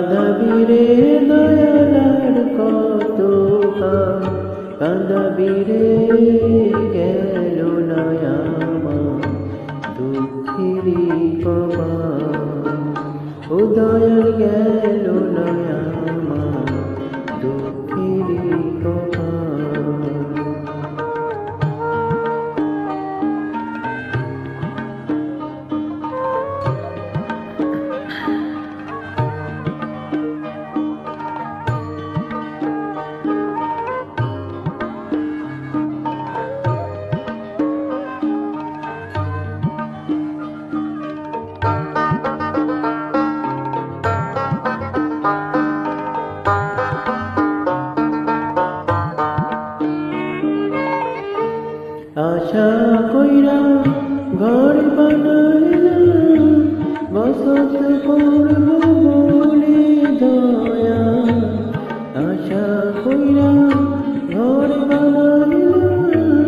কাঁদাবিরে দয়ালার কত কাঁদাবিরে গেল নয়ামা দুঃখেরই কবার ও দয়াল গেল নয়ামা দুঃখেরই কবার আশা কইরা ঘর বানাইলাম বসত করব বলে দয়া আশা কইরা ঘর বানাইলাম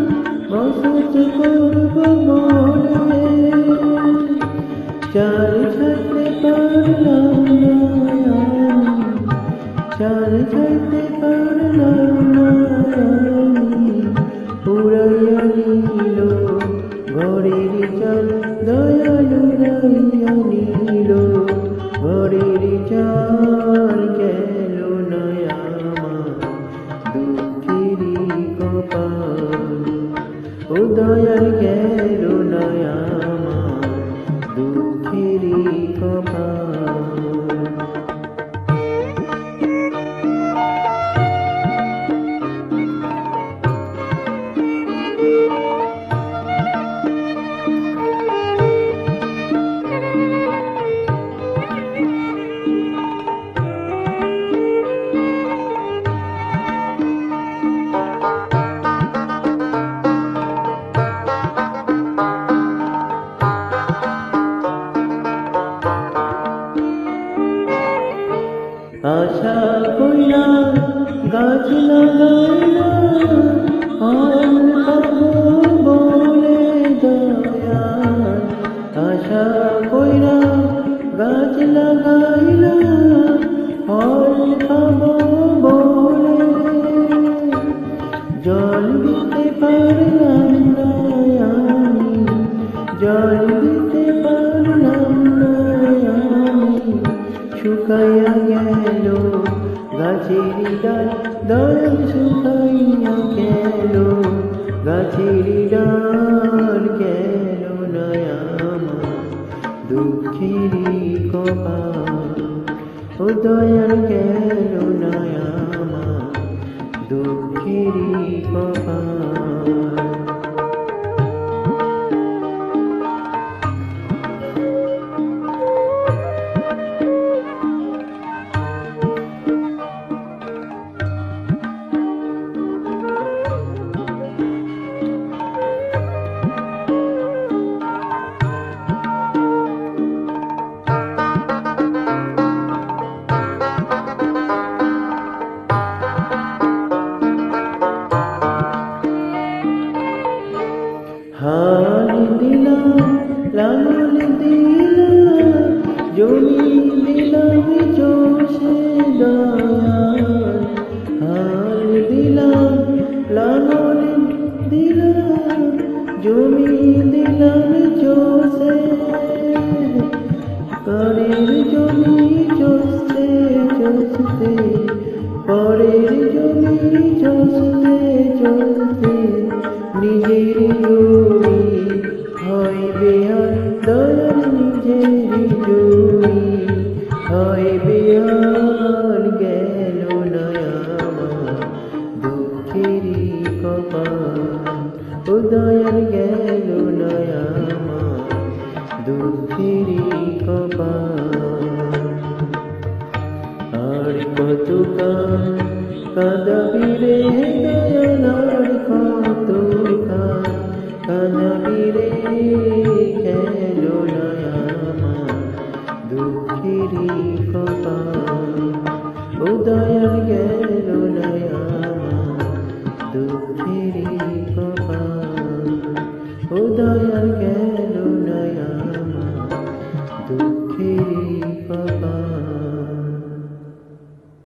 বসত করব বলে চার ছাড়তে পারলাম না চার ছাড়তে পারলাম না পুরাইয়া নিল ঘরের চাল দয়ালু রাইয়া নিল ঘরের চাল গেল নয়ামা দুঃখেরই কপাল ও দয়াল গেল নয়ামা দুঃখেরই কপাল আশা কইরা গাছ লাগাইলাম ফল পাবো বলে দয়াল আশা কইরা গাছ লাগাইলাম ফল পাবো বলে জল দিতে পারলাম না আমি জল দিতে পারলাম না আমি শুকাইয়া গেল গাছের ডাল দয়াল শুকাইয়া গেল গাছের ডাল গেল নয়ামা দুঃখেরই কপাল ও দয়াল গেল নয়ামা দুঃখেরই কপাল হাল দিলাম লাঙল দিলাম জমি দিলাম চষে দয়াল হাল দিলাম লাঙল দিলাম জমি দিলাম চষে পরের জমি চষতে চষতে পরের জমি চষতে চষতে নিজের জমি হইবে আর দয়াল নিজের জমি হইবে আর গেল নয়ামা দুঃখেরই কপাল ও দয়াল গেল নয়ামা দুঃখেরই কপাল আর কত কাঁদাবিরে দয়াল আর কত কাঁদাবিরে গেল নয়ামা দুঃখেরই কপাল ও দয়াল গেল নয়ামা দুঃখেরই কপাল ও দয়াল গেল নয়ামা দুঃখেরই কপাল।